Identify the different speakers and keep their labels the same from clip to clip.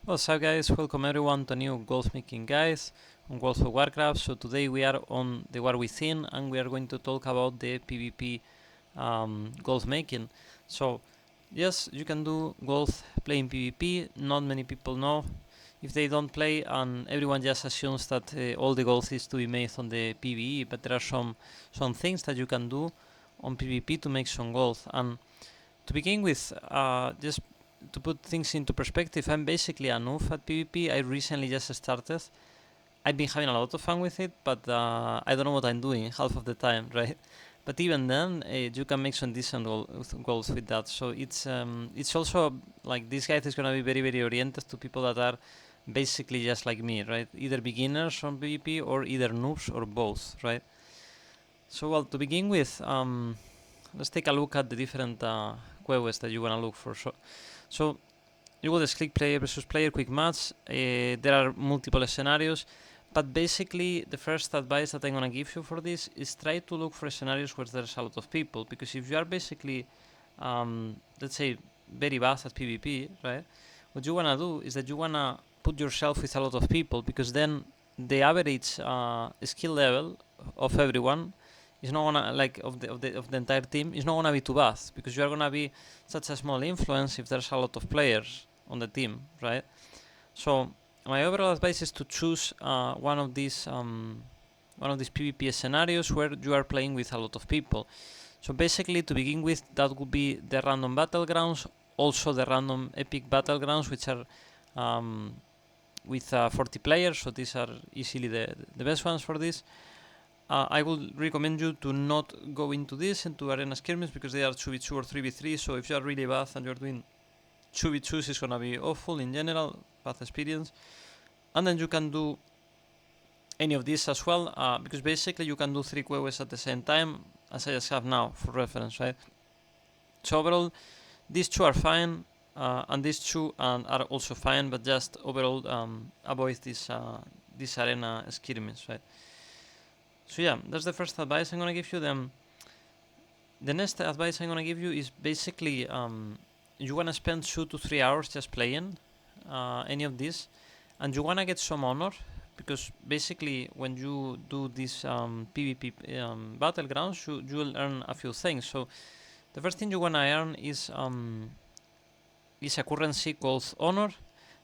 Speaker 1: What's up guys, welcome everyone to a new golf making guys on World of Warcraft. So today we are on the War Within and we are going to talk about the PvP golf making. So yes, you can do golf playing PvP, not many people know if they don't play, and everyone just assumes that all the golf is to be made on the PvE, but there are some things that you can do on PvP to make some golf. And to begin with, just to put things into perspective, I'm basically a noob at PvP. I recently just started. I've been having a lot of fun with it, but I don't know what I'm doing half of the time, right? But even then, you can make some decent goals with that. So it's also like this guide is gonna be very oriented to people that are basically just like me, right? Either beginners on PvP or either noobs or both, right? So well, to begin with, let's take a look at the different quests that you wanna look for. So you will just click player versus player, quick match. There are multiple scenarios, but basically the first advice that I'm gonna give you for this is try to look for scenarios where there's a lot of people, because if you are basically, let's say, very bad at PvP, right? What you wanna do is that you wanna put yourself with a lot of people, because then the average skill level of everyone is not gonna like of the entire team is not gonna be too bad, because you are gonna be such a small influence if there's a lot of players on the team, right? So my overall advice is to choose one of these PvP scenarios where you are playing with a lot of people. So basically, to begin with, that would be the random battlegrounds, also the random epic battlegrounds, which are with 40 players. So these are easily the best ones for this. I would recommend you to not go into arena skirmish, because they are 2v2 or 3v3. So if you are really bad and you're doing 2v2s, it's gonna be awful in general, bad experience. And then you can do any of these as well, because basically you can do 3 quests at the same time, as I just have now for reference, right? So overall, these two are fine, and these two are also fine, but just overall avoid this arena skirmish, right? So yeah, that's the first advice I'm gonna give you. Then the next advice I'm gonna give you is basically you wanna spend 2 to 3 hours just playing any of these, and you wanna get some honor, because basically when you do these PvP battlegrounds, you will earn a few things. So the first thing you wanna earn is a currency called honor.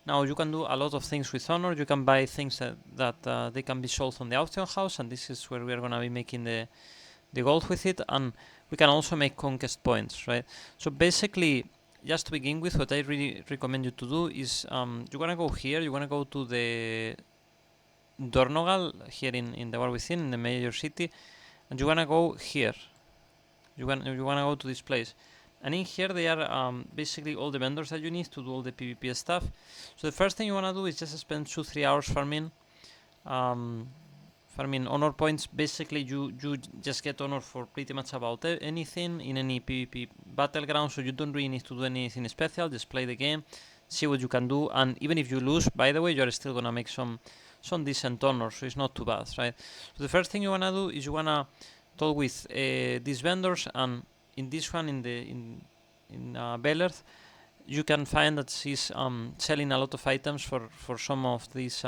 Speaker 1: Now you can do a lot of things with honor. You can buy things that they can be sold on the auction house, and this is where we are gonna be making the gold with it, and we can also make conquest points, right? So basically, just to begin with, what I really recommend you to do is you wanna go here. You wanna go to the Dornogal here in the War Within, in the major city, and you wanna go here. You wanna go to this place, and in here they are basically all the vendors that you need to do all the PvP stuff. So the first thing you wanna do is just spend 2-3 hours farming honor points. Basically, you just get honor for pretty much about anything in any PvP battleground, so you don't really need to do anything special. Just play the game, see what you can do, and even if you lose, by the way, you're still gonna make some decent honor, so it's not too bad, right? So the first thing you wanna do is you wanna talk with these vendors, and in this one, in Belert, you can find that she's selling a lot of items for some of these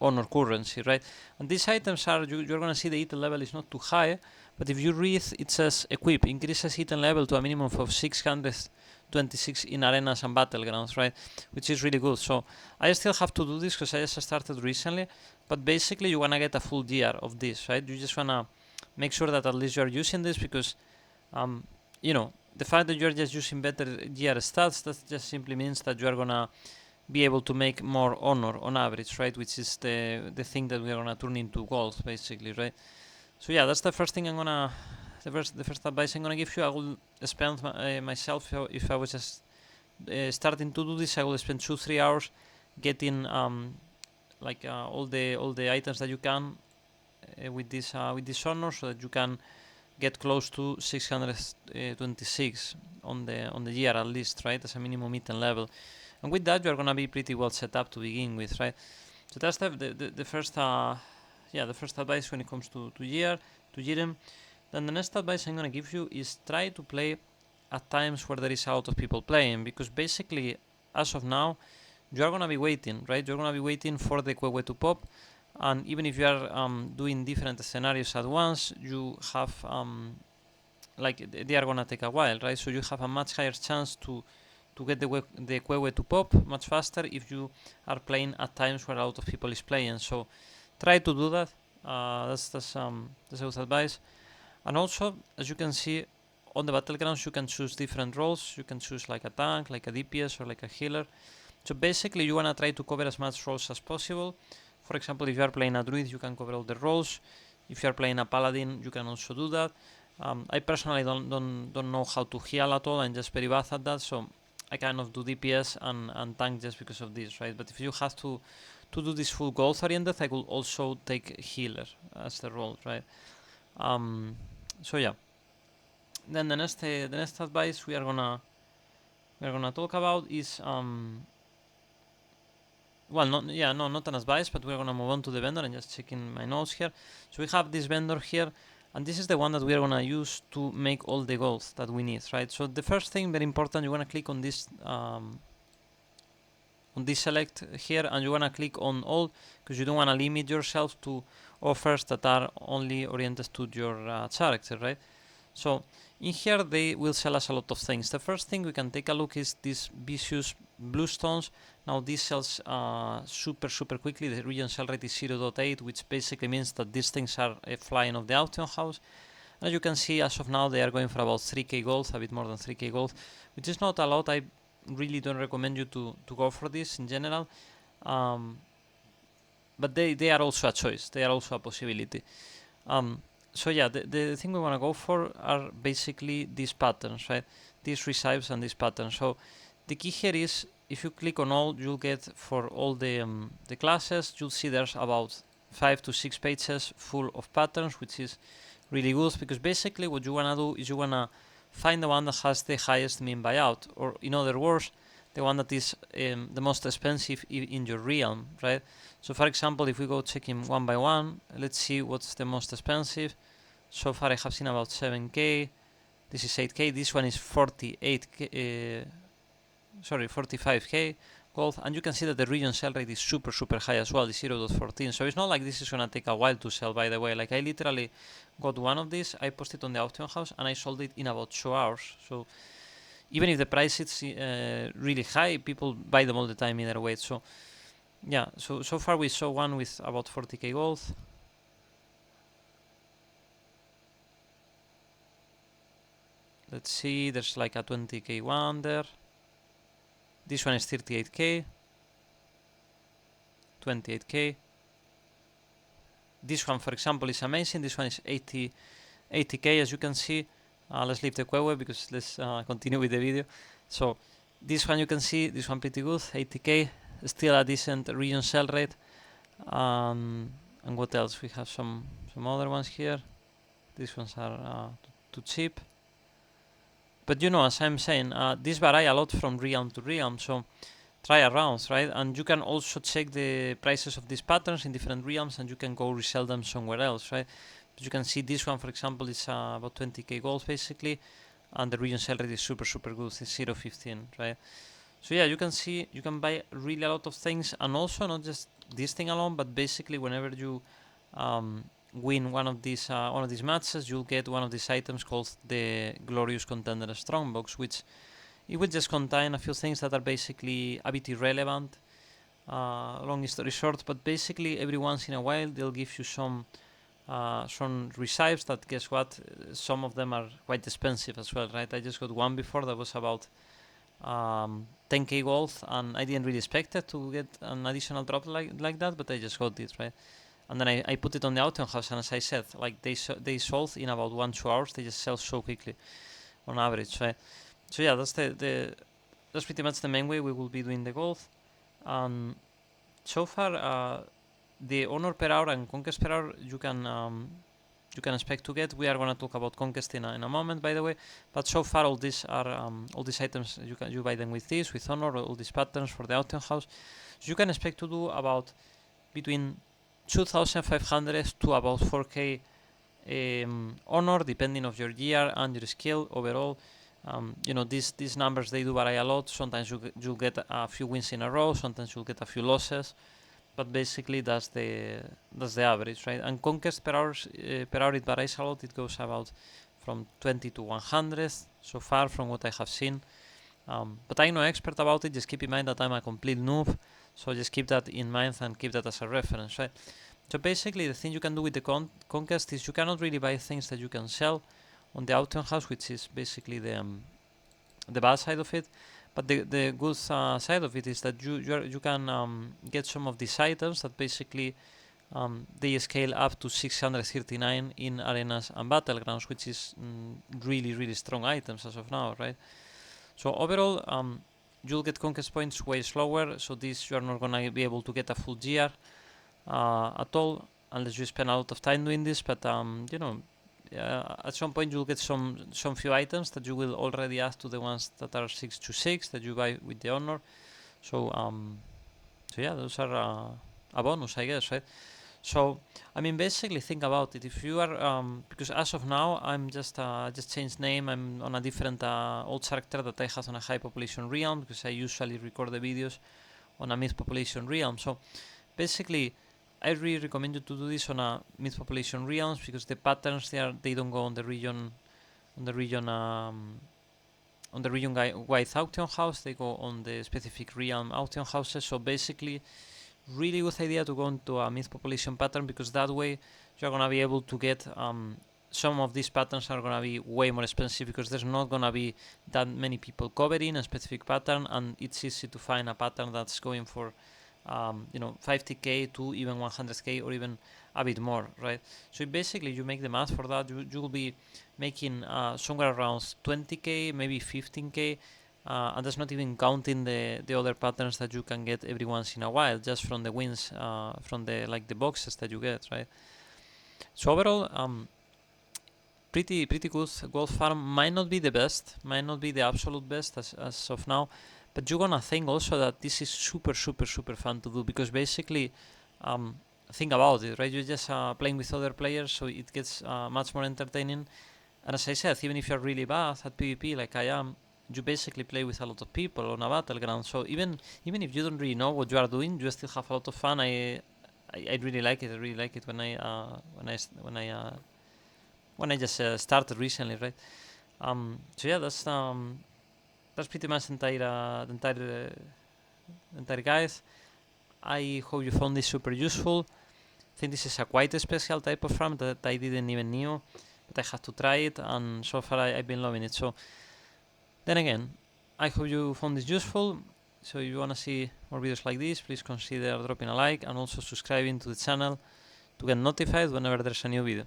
Speaker 1: honor currency, right? And these items are, you're gonna see the item level is not too high, but if you read, it says equip increases item level to a minimum of 626 in arenas and battlegrounds, right? Which is really good. So I still have to do this because I just started recently, but basically you wanna get a full year of this, right? You just wanna make sure that at least you're using this, because the fact that you're just using better GR stats, that just simply means that you are gonna be able to make more honor on average, right? Which is the thing that we are gonna turn into gold, basically, right? So yeah, that's the first thing the first advice I'm gonna give you. I will spend myself, if I was just starting to do this, I will spend 2-3 hours getting all the items that you can with this honor, so that you can get close to 626 on the year at least, right? As a minimum item level, and with that you are gonna be pretty well set up to begin with, right? So that's the first the first advice when it comes to Jiren. Then the next advice I'm gonna give you is try to play at times where there is a lot of people playing, because basically as of now you are gonna be waiting, right? You're gonna be waiting for the QE to pop, and even if you are doing different scenarios at once, you have like they are gonna take a while, right? So you have a much higher chance to get the QE to pop much faster if you are playing at times where a lot of people is playing. So try to do that. That's a good advice. And also, as you can see, on the battlegrounds you can choose different roles. You can choose like a tank, like a DPS, or like a healer. So basically, you wanna try to cover as much roles as possible. For example, if you are playing a druid, you can cover all the roles. If you are playing a paladin, you can also do that. I personally don't know how to heal at all. I'm just very bad at that, so I kind of do DPS and tank just because of this, right? But if you have to do this full goals oriented, I could also take healer as the role, right? So yeah. Then the next advice we are gonna talk about is well, not an advice, but we're gonna move on to the vendor and just checking my notes here. So we have this vendor here, and this is the one that we are gonna use to make all the goals that we need, right? So the first thing, very important, you wanna click on this select here, and you wanna click on all, because you don't wanna limit yourself to offers that are only oriented to your character, right? So in here they will sell us a lot of things. The first thing we can take a look is these vicious bluestones. Now this sells super quickly. The region sell rate is 0.8, which basically means that these things are flying off the auction house. And as you can see, as of now they are going for about 3k gold, a bit more than 3k gold, which is not a lot. I really don't recommend you to go for this in general. But they are also a choice. They are also a possibility. So yeah, the thing we want to go for are basically these patterns, right? These recipes and these patterns. So the key here is, if you click on all, you'll get for all the classes, you'll see there's about 5 to 6 pages full of patterns, which is really good, because basically what you want to do is you want to find the one that has the highest mean buyout, or in other words, the one that is the most expensive in your realm, right? So for example, if we go checking one by one, let's see what's the most expensive. So far I have seen about 7k, this is 8k, this one is 48k, 45k gold, and you can see that the region sell rate is super high as well, it's 0.14. So it's not like this is gonna take a while to sell, by the way. Like I literally got one of these, I posted on the auction house, and I sold it in about 2 hours. So even if the price is really high, people buy them all the time either way. So yeah, so far we saw one with about 40k gold. Let's see, there's like a 20k one there. This one is 38k, 28k. This one, for example, is amazing. This one is 80k, as you can see. Let's leave the QE because let's continue with the video. So this one you can see, this one pretty good, 80k, still a decent region sell rate. And what else? We have some other ones here. These ones are too cheap. But you know, as I'm saying, these vary a lot from realm to realm, so try around, right? And you can also check the prices of these patterns in different realms, and you can go resell them somewhere else, right? But you can see this one, for example, is about 20k gold basically, and the region sell rate is super good, it's 0.15, right? So yeah, you can see, you can buy really a lot of things, and also not just this thing alone, but basically whenever you win one of these matches, you'll get one of these items called the Glorious Contender Strongbox, which it will just contain a few things that are basically a bit irrelevant. Long story short, but basically every once in a while they'll give you some recipes that, guess what, some of them are quite expensive as well, right? I just got one before that was about 10k gold, and I didn't really expect it to get an additional drop like that, but I just got it, right? And then I put it on the auction house, and as I said, like they sold in about 1-2 hours. They just sell so quickly, on average, right? So yeah, that's that's pretty much the main way we will be doing the gold. So far, the honor per hour and conquest per hour you can expect to get. We are gonna talk about conquest in a moment, by the way. But so far, all these are all these items you buy them with this, with honor, all these patterns for the auction house. So you can expect to do about between 2,500 to about 4k honor, depending of your gear and your skill overall. You know, these numbers, they do vary a lot. Sometimes you'll get a few wins in a row, sometimes you'll get a few losses, but basically that's the average, right? And conquest per hour it varies a lot. It goes about from 20 to 100 so far from what I have seen. But I'm no expert about it. Just keep in mind that I'm a complete noob, so just keep that in mind and keep that as a reference, right? So basically, the thing you can do with the conquest is you cannot really buy things that you can sell on the auction house, which is basically the bad side of it. But the good side of it is that you can get some of these items that basically they scale up to 639 in arenas and battlegrounds, which is really strong items as of now, right? So overall, you'll get conquest points way slower. So this you are not gonna be able to get a full GR at all unless you spend a lot of time doing this. But you know, at some point you'll get some few items that you will already add to the ones that are 626 that you buy with the honor. So so yeah, those are a bonus, I guess, right? So I mean, basically think about it. If you are because as of now I'm just changed name. I'm on a different old character that I have on a high population realm because I usually record the videos on a mid population realm. So basically, I really recommend you to do this on a mid population realms because the patterns they don't go on the region on the region wide auction house. They go on the specific realm auction houses. So basically, really good idea to go into a mid population pattern because that way you're gonna be able to get some of these patterns are gonna be way more expensive because there's not gonna be that many people covering a specific pattern, and it's easy to find a pattern that's going for you know, 50k to even 100k or even a bit more, right? So basically you make the math for that, you will be making somewhere around 20k, maybe 15k, and that's not even counting the other patterns that you can get every once in a while just from the wins from the boxes that you get, right? So overall, pretty good. Gold farm might not be the best, might not be the absolute best as of now, but you're gonna think also that this is super fun to do because basically, think about it, right? You're just playing with other players, so it gets much more entertaining. And as I said, even if you're really bad at PvP like I am, you basically play with a lot of people on a battleground. So even if you don't really know what you are doing, you still have a lot of fun. I really like it. I really like it when I just started recently, right? So yeah, that's pretty much the entire guide. I hope you found this super useful. I think this is a quite a special type of farm that I didn't even knew, but I had to try it, and so far I've been loving it. So then again, I hope you found this useful. So if you wanna see more videos like this, please consider dropping a like and also subscribing to the channel to get notified whenever there's a new video.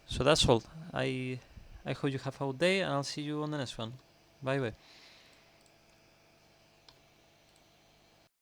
Speaker 1: So that's all. I hope you have a good day, and I'll see you on the next one. Bye bye.